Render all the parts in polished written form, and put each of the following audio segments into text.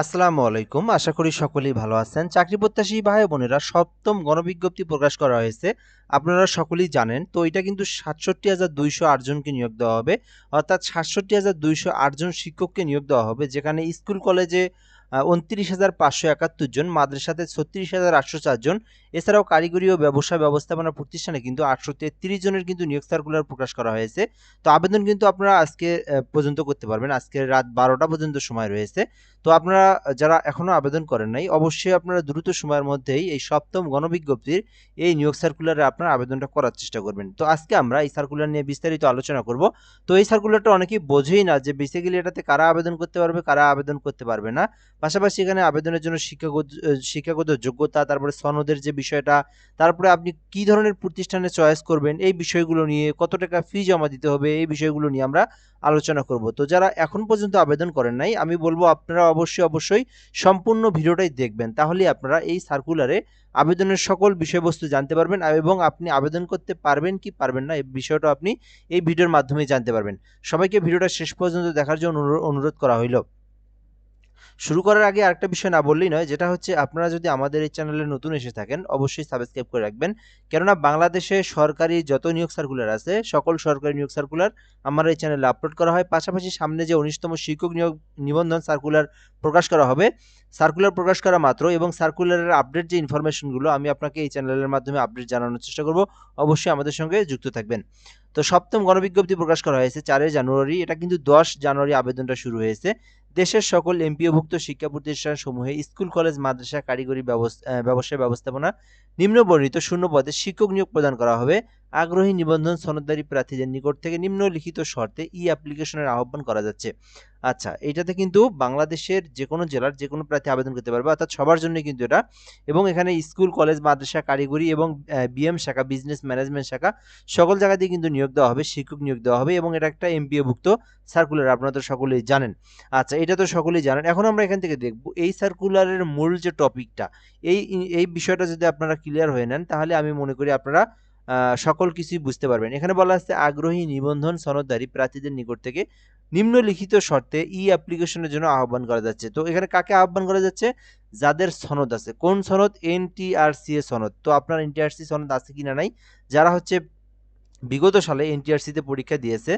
আসসালামু আলাইকুম। আশা করি সকলেই ভালো আছেন। চাকরি প্রত্যাশী ভাই বোনেরা ৭ম গণবিজ্ঞপ্তি প্রকাশ করা হয়েছে। আপনারা সকলেই জানেন। তো এটা কিন্তু ৬৭,২০৮ জনকে নিয়োগ দেওয়া হবে। অর্থাৎ ৬৭,২০৮ জন শিক্ষককে নিয়োগ দেওয়া হবে। যেখানে স্কুল কলেজে ২৯,৫৭১ জন, মাদ্রাসাতে ৩৬,৮০৪ জন, এছাড়াও কারিগরি ও ব্যবসা ব্যবস্থাপনা প্রতিষ্ঠানে কিন্তু ৮৩৩ জনের কিন্তু নিয়োগ সার্কুলার প্রকাশ করা হয়েছে। তো আবেদন কিন্তু আপনারা আজকে পর্যন্ত করতে পারবেন। আজকে রাত ১২টা পর্যন্ত সময় রয়েছে। তো আপনারা যারা এখনো আবেদন করেন নাই, অবশ্যই আপনারা দ্রুত সময়ের মধ্যেই এই ৭ম গণবিজ্ঞপ্তির এই নিয়োগ সার্কুলারে আপনারা আবেদনটা করার চেষ্টা করবেন। তো আজকে আমরা এই সার্কুলার নিয়ে বিস্তারিত আলোচনা করব। তো এই সার্কুলারটা অনেকেই বোঝেই না যে বেসিক্যালি এটাতে কারা আবেদন করতে পারবে, কারা আবেদন করতে পারবে না। পাশাপাশি এখানে আবেদনের জন্য শিক্ষাগত যোগ্যতা, তারপরে সনদের যে বিষয়টা, তারপরে আপনি কি ধরনের প্রতিষ্ঠানে চয়েস করবেন, এই বিষয়গুলো নিয়ে, কত টাকা ফি জমা দিতে হবে, এই বিষয়গুলো নিয়ে আমরা আলোচনা করব। তো যারা এখন পর্যন্ত আবেদন করেন নাই, আমি বলবো আপনারা অবশ্যই সম্পূর্ণ ভিডিওটাই দেখবেন। তাহলেই আপনারা এই সার্কুলারে আবেদনের সকল বিষয়বস্তু জানতে পারবেন এবং আপনি আবেদন করতে পারবেন কি পারবেন না এই বিষয়টা আপনি এই ভিডিওর মাধ্যমেই জানতে পারবেন। সবাইকে ভিডিওটা শেষ পর্যন্ত দেখার জন্য অনুরোধ করা হইল। শুরু করার আগে আরেকটা বিষয় না বললেই নয়, যেটা হচ্ছে আপনারা যদি আমাদের এই চ্যানেলে নতুন এসে থাকেন অবশ্যই সাবস্ক্রাইব করে রাখবেন। কেননা বাংলাদেশে সরকারি যত নিয়োগ সার্কুলার আছে, সকল সরকারি নিয়োগ সার্কুলার আমার এই চ্যানেলে আপলোড করা হয়। পাশাপাশি সামনে যে ১৯তম শিক্ষক নিয়োগ নিবন্ধন সার্কুলার প্রকাশ করা হবে, সার্কুলার প্রকাশ করা মাত্র এবং সার্কুলারের আপডেট যে ইনফরমেশনগুলো আমি আপনাকে এই চ্যানেলের মাধ্যমে আপডেট জানানোর চেষ্টা করব। অবশ্যই আমাদের সঙ্গে যুক্ত থাকবেন। তো ৭ম গণবিজ্ঞপ্তি প্রকাশ করা হয়েছে ৪ জানুয়ারি। এটা কিন্তু ১০ জানুয়ারি আবেদনটা শুরু হয়েছে। দেশের সকল এমপিওভুক্ত শিক্ষা প্রতিষ্ঠানসমূহে স্কুল, কলেজ, মাদ্রাসা, কারিগরি ব্যবসায় ব্যবস্থাপনা নিম্নবর্ণিত শূন্য পদে শিক্ষক নিয়োগ প্রদান করা হবে। আগ্রহী নিবন্ধন সনদধারী প্রার্থীদের নিকট থেকে নিম্নলিখিত শর্তে অ্যাপ্লিকেশনের আহ্বান করা যাচ্ছে। আচ্ছা, এটাতে কিন্তু বাংলাদেশের যেকোনো জেলার যেকোনো প্রার্থী আবেদন করতে পারবে, অর্থাৎ সবার জন্য কিন্তু এটা। এবং এখানে স্কুল, কলেজ, মাদ্রাসা, কারিগরি এবং বিএম শাখা, বিজনেস ম্যানেজমেন্ট শাখা, সকল জায়গাতেই কিন্তু নিয়োগ দেওয়া হবে, শিক্ষক নিয়োগ দেওয়া হবে এবং এটা একটা এমপিওভুক্ত সার্কুলার, আপনারা তো সকলেই জানেন। আচ্ছা, এটা তো সকলেই জানেন। এখন আমরা এখান থেকে দেখব এই সার্কুলারের মূল যে টপিকটা, এই বিষয়টা যদি আপনারা ক্লিয়ার হয়ে নেন, তাহলে আমি মনে করি আপনারা সকল কিছুই বুঝতে পারবেন। এখানে বলা আছে আগ্রহী নিবন্ধন সনদধারী প্রার্থীদের নিকট থেকে নিম্নলিখিত শর্তে অ্যাপ্লিকেশনের জন্য আহ্বান করা যাচ্ছে। তো এখানে কাকে আহ্বান করা যাচ্ছে? যাদের সনদ আছে। কোন সনদ? এনটিআরসি সনদ। তো আপনার এনটিআরসি সনদ আছে কিনা নাই, যারা হচ্ছে বিগত সালে এনটিআরসিতে পরীক্ষা দিয়েছে,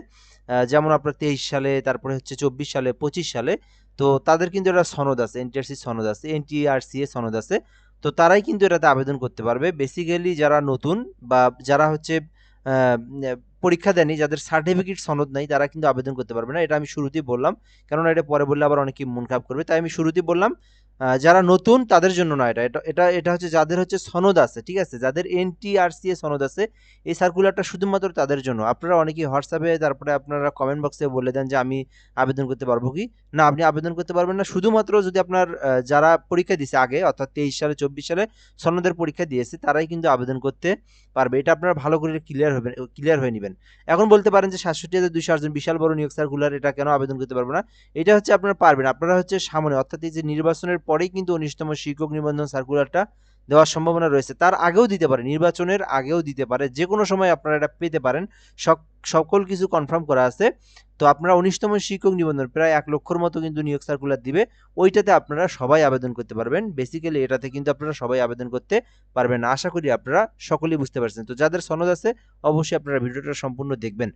যেমন আপনার ২৩ সালে, তারপরে হচ্ছে ২৪ সালে, ২৫ সালে, তো তাদের কিন্তু একটা সনদ আছে, এনটিআরসি সনদ আছে, এনটিআরসি এ সনদ আছে। তো তারাই কিন্তু এটাতে আবেদন করতে পারবে। বেসিক্যালি যারা নতুন বা যারা হচ্ছে আ পরীক্ষা দেয়নি, যাদের সার্টিফিকেট সনদ নাই, তারা কিন্তু আবেদন করতে পারবে না। এটা আমি শুরুতেই বললাম। কেননা এটা পরে বললে আবার অনেকেই মন খারাপ করবে। তাই আমি শুরুতেই বললাম যারা নতুন তাদের জন্য না এটা। এটা হচ্ছে যাদের হচ্ছে সনদ আছে, ঠিক আছে? যাদের এনটিআরসি এ সনদ আছে, এই সার্কুলারটা শুধুমাত্র তাদের জন্য। আপনারা অনেকেই হোয়াটসঅ্যাপে তারপরে আপনারা কমেন্ট বক্সে বলে দেন যে আমি আবেদন করতে পারবো কি? না, আপনি আবেদন করতে পারবেন না। শুধুমাত্র যদি আপনার যারা পরীক্ষা দিছে আগে, অর্থাৎ ২৩ সালে, ২৪ সালে সনদের পরীক্ষা দিয়েছে, তারাই কিন্তু আবেদন করতে পারবে। এটা আপনারা ভালো করে ক্লিয়ার হয়ে নিবেন। এখন বলতে পারেন যে ৬৭,২০৮ জন বিশাল বড় নিয়োগ সার্কুলার, এটা কেন আবেদন করতে পারবে না? এটা হচ্ছে আপনারা পারবেন। আপনারা হচ্ছে সামনে, অর্থাৎ এই যে নির্বাচনের পরেই কিন্তু ১৯তম শিক্ষক নিবন্ধন সার্কুলারটা দেওয়ার সম্ভাবনা রয়েছে। তার আগেও দিতে পারে, নির্বাচনের আগেও দিতে পারে। যেকোনো সময় আপনারা এটা পেতে পারেন। সকল কিছু কনফার্ম করা আছে। তো আপনারা ১৯তম শিক্ষক নিবন্ধন প্রায় ১,০০,০০০ মতো কিন্তু নিয়োগ সার্কুলার দিবে। ওইটাতে আপনারা সবাই আবেদন করতে পারবেন। বেসিক্যালি এটাতে কিন্তু আপনারা সবাই আবেদন করতে পারবেন না। আশা করি আপনারা সকলেই বুঝতে পারছেন। তো যাদের সনদ আছে অবশ্যই আপনারা ভিডিওটা সম্পূর্ণ দেখবেন।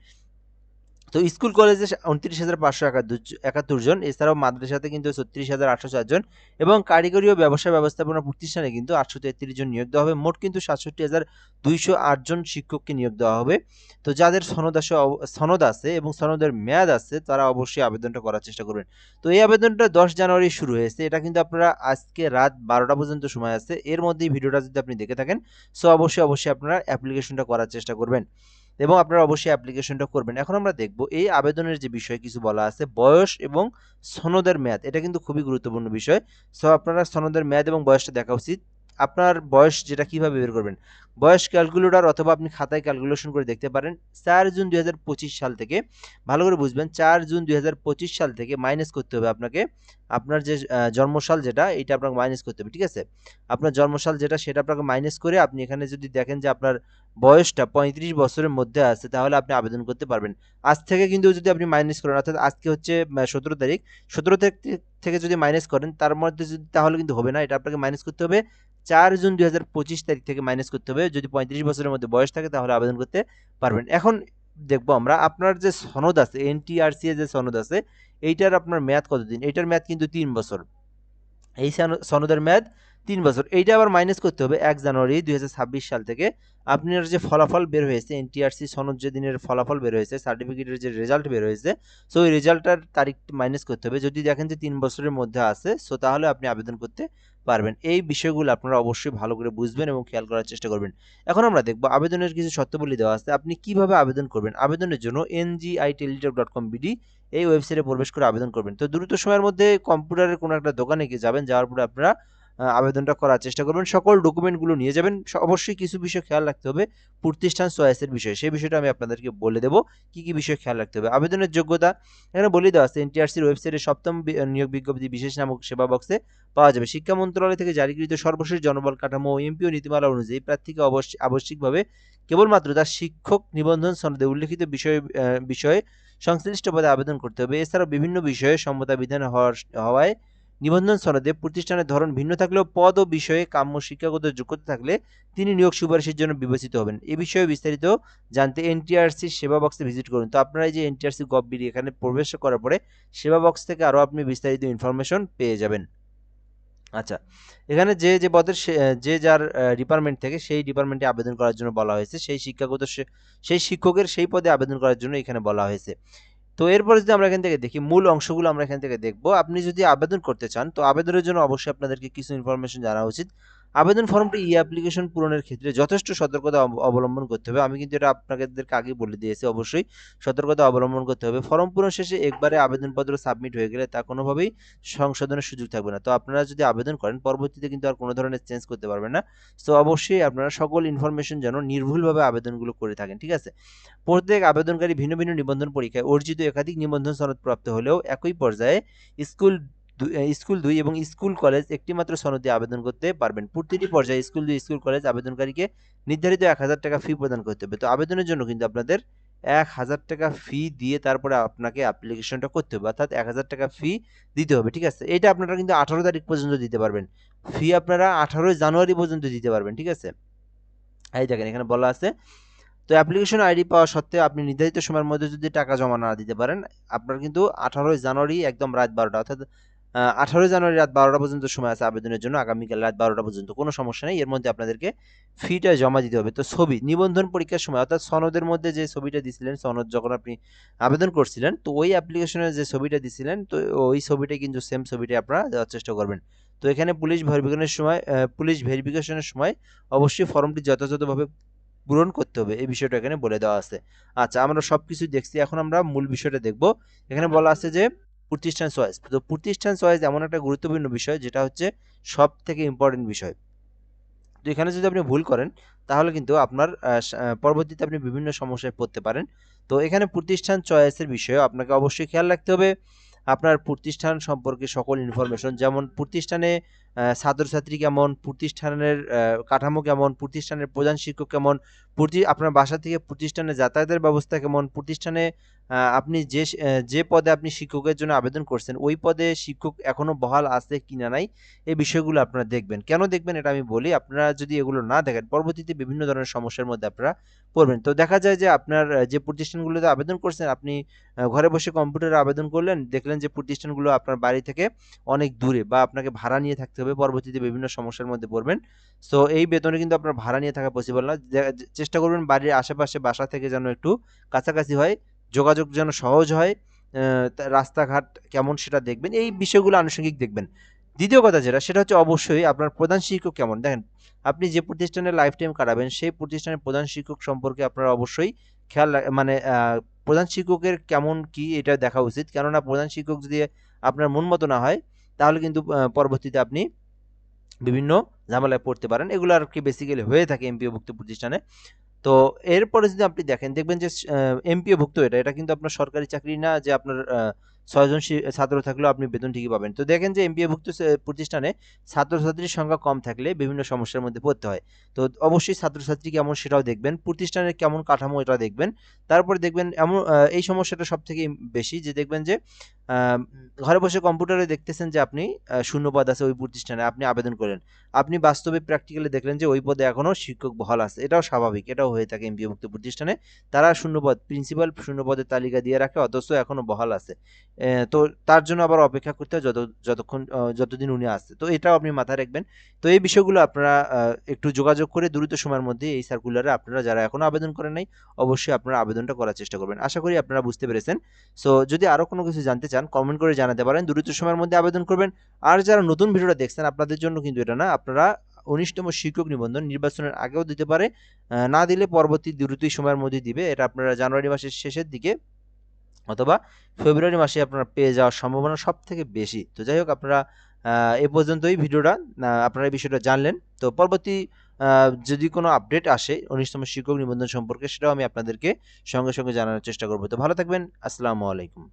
তো স্কুল কলেজে ২৯,৫৭১ জন, এছাড়াও মাদ্রাসাতে কিন্তু ৩৬,৮০৪ জন এবং কারিগরি ও ব্যবসা ব্যবস্থাপনা প্রতিষ্ঠানে কিন্তু ৮৩৩ জন নিয়োগ দেওয়া হবে। মোট কিন্তু ৬৭,২০৮ জন শিক্ষককে নিয়োগ দেওয়া হবে। তো যাদের সনদ আছে এবং সনদের মেয়াদ আছে, তারা অবশ্যই আবেদনটা করার চেষ্টা করবেন। তো এই আবেদনটা ১০ জানুয়ারি শুরু হয়েছে। এটা কিন্তু আপনারা আজকে রাত ১২টা পর্যন্ত সময় আছে। এর মধ্যেই ভিডিওটা যদি আপনি দেখে থাকেন, সো অবশ্যই আপনারা অ্যাপ্লিকেশনটা করার চেষ্টা করবেন এবং আপনারা অবশ্যই অ্যাপ্লিকেশনটা করবেন। এখন আমরা দেখব এই আবেদনের যে বিষয় কিছু বলা আছে, বয়স এবং সনদের মেয়াদ। এটা কিন্তু খুবই গুরুত্বপূর্ণ বিষয়। সো আপনারা সনদের মেয়াদ এবং বয়সটা দেখা উচিত। আপনার বয়স যেটা কিভাবে বের করবেন? বয়স ক্যালকুলেটর অথবা আপনি খাতায় ক্যালকুলেশন করে দেখতে পারেন। ৪ জুন ২০২৫ সাল থেকে, ভালো করে বুঝবেন, ৪ জুন ২০২৫ সাল থেকে মাইনাস করতে হবে আপনাকে আপনার যে জন্মসাল যেটা এটা আপনাকে মাইনাস করতে হবে, ঠিক আছে? আপনার জন্মসাল যেটা সেটা আপনাকে মাইনাস করে আপনি এখানে যদি দেখেন যে আপনার বয়সটা 35 বছরের মধ্যে আছে তাহলে আপনি আবেদন করতে পারবেন। আজ থেকে কিন্তু যদি আপনি মাইনাস করেন, অর্থাৎ আজকে হচ্ছে 17 তারিখ, 17 তারিখ থেকে যদি মাইনাস করেন তার মধ্যে যদি, তাহলে কিন্তু হবে না, এটা আপনাকে মাইনাস করতে হবে 4 জুন 2025 তারিখ থেকে মাইনাস করতে হবে। যদি 35 বছরের মধ্যে বয়স থাকে তাহলে আবেদন করতে পারবেন। এখন দেখবো আমরা আপনার যে সনদ আছে, এনটিআরসি এর যে সনদ আছে, এইটার আপনার মেয়াদ কতদিন? এইটার মেয়াদ কিন্তু 3 বছর। এই সনদের মেয়াদ 3 বছর। এইটা আবার মাইনাস করতে হবে 1 জানুয়ারি 2026 সাল থেকে। আপনার যে ফলাফল বের হয়েছে, এনটিআরসি সনদ যে দিনের ফলাফল বের হয়েছে, সার্টিফিকেটের যে রেজাল্ট বের হয়েছে, সো ওই রেজাল্টটার তারিখ মাইনাস করতে হবে। যদি দেখেন যে 3 বছরের মধ্যে আছে, সো তাহলে আপনি আবেদন করতে পারবেন। এই বিষয়গুলো আপনারা অবশ্যই ভালো করে বুঝবেন এবং খেয়াল করার চেষ্টা করবেন। এখন আমরা দেখব আবেদনের কিছু শর্তাবলী দেওয়া আছে। আপনি কিভাবে আবেদন করবেন? আবেদনের জন্য ngiteletalk.com.bd এই ওয়েবসাইটে প্রবেশ করে আবেদন করবেন। তো দ্রুত সময়ের মধ্যে কম্পিউটারের কোনো একটা দোকানে গিয়ে যাবেন, যাওয়ার পরে আপনারা আবেদনটা করার চেষ্টা করবেন। সকল ডকুমেন্টগুলো নিয়ে যাবেন। অবশ্যই কিছু বিষয় খেয়াল রাখতে হবে প্রতিষ্ঠান চয়েসের বিষয়ে। সেই বিষয়টা আমি আপনাদেরকে বলে দেব কি কি বিষয় খেয়াল রাখতে হবে। আবেদনের যোগ্যতা এখানে বলে দেওয়া আছে, এনটিআরসির ওয়েবসাইটে ৭ম নিয়োগ বিজ্ঞপ্তি বিশেষ নামক সেবা বক্সে পাওয়া যাবে। শিক্ষা মন্ত্রণালয় থেকে জারিকৃত সর্বশেষ জনবল কাঠামো ও এমপিও নীতিমালা অনুযায়ী প্রার্থীকে আবশ্যিকভাবে কেবলমাত্র তার শিক্ষক নিবন্ধন সনদে উল্লেখিত বিষয়ে সংশ্লিষ্ট পদে আবেদন করতে হবে। এছাড়াও বিভিন্ন বিষয়ে সম্মতা বিধান হওয়ায় নিবন্ধন সনদে প্রতিষ্ঠানের ধরন ভিন্ন থাকলেও পদ ও বিষয়ে কাম্য শিক্ষাগত যোগ্যতা থাকলে তিনি নিয়োগ সুপারিশের জন্য বিবেচিত হবেন। এ বিষয়ে বিস্তারিত জানতে এনটিআরসি সেবা বক্সে ভিজিট করুন। তো আপনারা এই যে এনটিআরসি গভ.বিডি এখানে প্রবেশ করার পরে সেবা বক্স থেকে আরও আপনি বিস্তারিত ইনফরমেশন পেয়ে যাবেন। আচ্ছা, এখানে যে পদের যে যার ডিপার্টমেন্ট থেকে সেই ডিপার্টমেন্টে আবেদন করার জন্য বলা হয়েছে, সেই শিক্ষকের সেই পদে আবেদন করার জন্য এখানে বলা হয়েছে। তো এরপরে যদি আমরা এখান থেকে দেখি মূল অংশগুলো আমরা এখান থেকে দেখব। আপনি যদি আবেদন করতে চান তো আবেদনের জন্য অবশ্যই আপনাদেরকে কিছু ইনফরমেশন জানা উচিত। আবেদন ফর্মটি অ্যাপ্লিকেশন পূরণের ক্ষেত্রে যথেষ্ট সতর্কতা অবলম্বন করতে হবে। আমি কিন্তু এটা আপনাদেরকে আগেই বলে দিয়েছি, অবশ্যই সতর্কতা অবলম্বন করতে হবে। ফর্ম পূরণ শেষে একবারে আবেদনপত্র সাবমিট হয়ে গেলে তা কোনোভাবেই সংশোধনের সুযোগ থাকবে না। তো আপনারা যদি আবেদন করেন পরবর্তীতে কিন্তু আর কোনো ধরনের চেঞ্জ করতে পারবেন না। সো অবশ্যই আপনারা সকল ইনফরমেশন যেন নির্ভুলভাবে আবেদনগুলো করে থাকেন, ঠিক আছে? প্রত্যেক আবেদনকারী ভিন্ন ভিন্ন নিবন্ধন পরীক্ষায় অর্জিত একাধিক নিবন্ধন সনদ প্রাপ্ত হলেও একই পর্যায়ে স্কুল 2 এবং স্কুল কলেজ একটি মাত্র সনদে আবেদন করতে পারবেন। প্রতিটি পর্যায়ে স্কুল 2 স্কুল কলেজ আবেদনকারীকে নির্ধারিত 1000 টাকা ফি প্রদান করতে হবে। তো আবেদনের জন্য কিন্তু আপনাদের 1000 টাকা ফি দিয়ে তারপরে আপনাকে অ্যাপ্লিকেশনটা করতে হবে, অর্থাৎ 1000 টাকা ফি দিতে হবে, ঠিক আছে? এটা আপনারা কিন্তু 18 তারিখ পর্যন্ত দিতে পারবেন। ফি আপনারা 18 জানুয়ারি পর্যন্ত দিতে পারবেন, ঠিক আছে? এই দেখেন এখানে বলা আছে, তো অ্যাপ্লিকেশন আইডি পাওয়া সত্ত্বেও আপনি নির্ধারিত সময়ের মধ্যে যদি টাকা জমা না দিতে পারেন, আপনার কিন্তু 18 জানুয়ারি একদম রাত 12টা, অর্থাৎ 18 জানুয়ারি রাত 12টা পর্যন্ত সময় আছে আবেদনের জন্য, আগামীকাল রাত 12টা পর্যন্ত। কোনো সমস্যা নেই, এর মধ্যে আপনাদেরকে ফিটা জমা দিতে হবে। তো ছবি নিবন্ধন পরীক্ষার সময়, অর্থাৎ সনদের মধ্যে যে ছবিটা দিছিলেন, সনদ যখন আপনি আবেদন করছিলেন, তো ওই অ্যাপ্লিকেশনের যে ছবিটা দিছিলেন, তো ওই ছবিটাই কিন্তু সেম ছবিটাই আপনারা দেওয়ার চেষ্টা করবেন। তো এখানে পুলিশ ভেরিফিকেশনের সময় অবশ্যই ফর্মটি যথাযথভাবে পূরণ করতে হবে, এই বিষয়টা এখানে বলে দেওয়া আছে। আচ্ছা, আমরা সবকিছু দেখছি, এখন আমরা মূল বিষয়টা দেখব। এখানে বলা আছে যে প্রতিষ্ঠান চয়েস। তো প্রতিষ্ঠান চয়েস এমন একটা গুরুত্বপূর্ণ বিষয় যেটা হচ্ছে সব থেকে ইম্পর্টেন্ট বিষয়। তো এখানে যদি আপনি ভুল করেন তাহলে কিন্তু আপনার পরবর্তীতে আপনি বিভিন্ন সমস্যায় পড়তে পারেন। তো এখানে প্রতিষ্ঠান চয়েসের বিষয়ে আপনাকে অবশ্যই খেয়াল রাখতে হবে আপনার প্রতিষ্ঠান সম্পর্কে সকল ইনফরমেশন, যেমন প্রতিষ্ঠানে ছাত্রছাত্রী কেমন, প্রতিষ্ঠানের কাঠামো কেমন, প্রতিষ্ঠানের প্রধান শিক্ষক কেমন, আপনার বাসা থেকে প্রতিষ্ঠানে যাতায়াতের ব্যবস্থা কেমন, প্রতিষ্ঠানে আপনি যে পদে আপনি শিক্ষকের জন্য আবেদন করছেন ওই পদে শিক্ষক এখনো বহাল আছে কিনা নাই, এই বিষয়গুলো আপনারা দেখবেন। কেন দেখবেন এটা আমি বলি, আপনারা যদি এগুলো না দেখেন পরবর্তীতে বিভিন্ন ধরনের সমস্যার মধ্যে আপনারা পড়বেন। তো দেখা যায় যে আপনার যে প্রতিষ্ঠানগুলোতে আবেদন করছেন, আপনি ঘরে বসে কম্পিউটারে আবেদন করলেন, দেখলেন যে প্রতিষ্ঠানগুলো আপনার বাড়ি থেকে অনেক দূরে বা আপনাকে ভাড়া নিয়ে থাকতে হবে, পরবর্তীতে বিভিন্ন সমস্যার মধ্যে পড়বেন। সো এই বেতনে কিন্তু আপনার ভাড়া নিয়ে থাকা পসিবল না। চেষ্টা করবেন বাড়ির আশেপাশে বাসা থেকে যেন একটু কাছাকাছি হয়, যোগাযোগ যেন সহজ হয়, রাস্তাঘাট কেমন সেটা দেখবেন, এই বিষয়গুলো আনুষঙ্গিক দেখবেন। দ্বিতীয় কথা যেটা সেটা হচ্ছে অবশ্যই আপনার প্রধান শিক্ষক কেমন। দেখেন আপনি যে প্রতিষ্ঠানে লাইফ টাইম কাটাবেন সেই প্রতিষ্ঠানের প্রধান শিক্ষক সম্পর্কে আপনার অবশ্যই মানে প্রধান শিক্ষকের কেমন কি এটা দেখা উচিত, কেননা প্রধান শিক্ষক যদি আপনার মন মতো না হয় তাহলে কিন্তু পরবর্তীতে আপনি বিভিন্ন ঝামেলায় পড়তে পারেন। এগুলো আর কি বেসিক্যালি হয়ে থাকে এমপিওভুক্ত প্রতিষ্ঠানে। তো এরপরে যদি আপনি দেখবেন যে এমপিওভুক্ত এটা কিন্তু আপনার সরকারি চাকরি না যে আপনার 6 জন ছাত্র থাকলেও আপনি বেতন ঠিকই পাবেন। তো দেখেন যে এমপিওভুক্ত প্রতিষ্ঠানে ছাত্রছাত্রীর সংখ্যা কম থাকলে বিভিন্ন সমস্যার মধ্যে পড়তে হয়। তো অবশ্যই ছাত্রছাত্রী কেমন সেটাও দেখবেন, প্রতিষ্ঠানের কেমন কাঠামো এটা দেখবেন। তারপরে দেখবেন এমন এই সমস্যাটা সবথেকে বেশি যে দেখবেন যে ঘরে বসে কম্পিউটারে দেখতেছেন যে আপনি শূন্য পদ আছে ওই প্রতিষ্ঠানে, আপনি আবেদন করেন। আপনি বাস্তবে প্র্যাকটিক্যালি দেখলেন যে ওই পদে এখনো শিক্ষক বহাল আছে। এটাও স্বাভাবিক, এটাও হয়ে থাকে এমপিওভুক্ত প্রতিষ্ঠানে। তারা শূন্যপদ প্রিন্সিপাল শূন্যপদের তালিকা দিয়ে রাখে অথচ এখনো বহাল আছে। তো তার জন্য আবার অপেক্ষা করতে হয় যতক্ষণ যতদিন উনি আসছে। তো এটাও আপনি মাথায় রাখবেন। তো এই বিষয়গুলো আপনারা একটু যোগাযোগ করে দ্রুত সময়ের মধ্যে এই সার্কুলারে আপনারা যারা এখনো আবেদন করেন নাই অবশ্যই আপনারা আবেদনটা করার চেষ্টা করবেন। আশা করি আপনারা বুঝতে পেরেছেন। সো যদি আরো কোনো কিছু জানতে চান কমেন্ট করে জানাতে পারেন। দ্রুত সময়ের মধ্যে আবেদন করবেন। আর যারা নতুন ভিডিওটা দেখছেন আপনাদের জন্য কিন্তু এটা না, আপনারা 19তম শিক্ষক নিবন্ধন নির্বাচনের আগেও দিতে পারে, না দিলে পরবর্তী দ্রুতই সময়ের মধ্যে দিবে। এটা আপনারা জানুয়ারি মাসের শেষের দিকে অথবা ফেব্রুয়ারি মাসে আপনারা পেয়ে যাওয়ার সম্ভাবনা সবথেকে বেশি। তো যাই হোক আপনারা এ পর্যন্তই ভিডিওটা, আপনারা এই বিষয়টা জানলেন। তো পরবর্তী যদি কোনো আপডেট আসে 19তম শিক্ষক নিবন্ধন সম্পর্কে সেটাও আমি আপনাদেরকে সঙ্গে সঙ্গে জানানোর চেষ্টা করব। তো ভালো থাকবেন। আসসালামু আলাইকুম।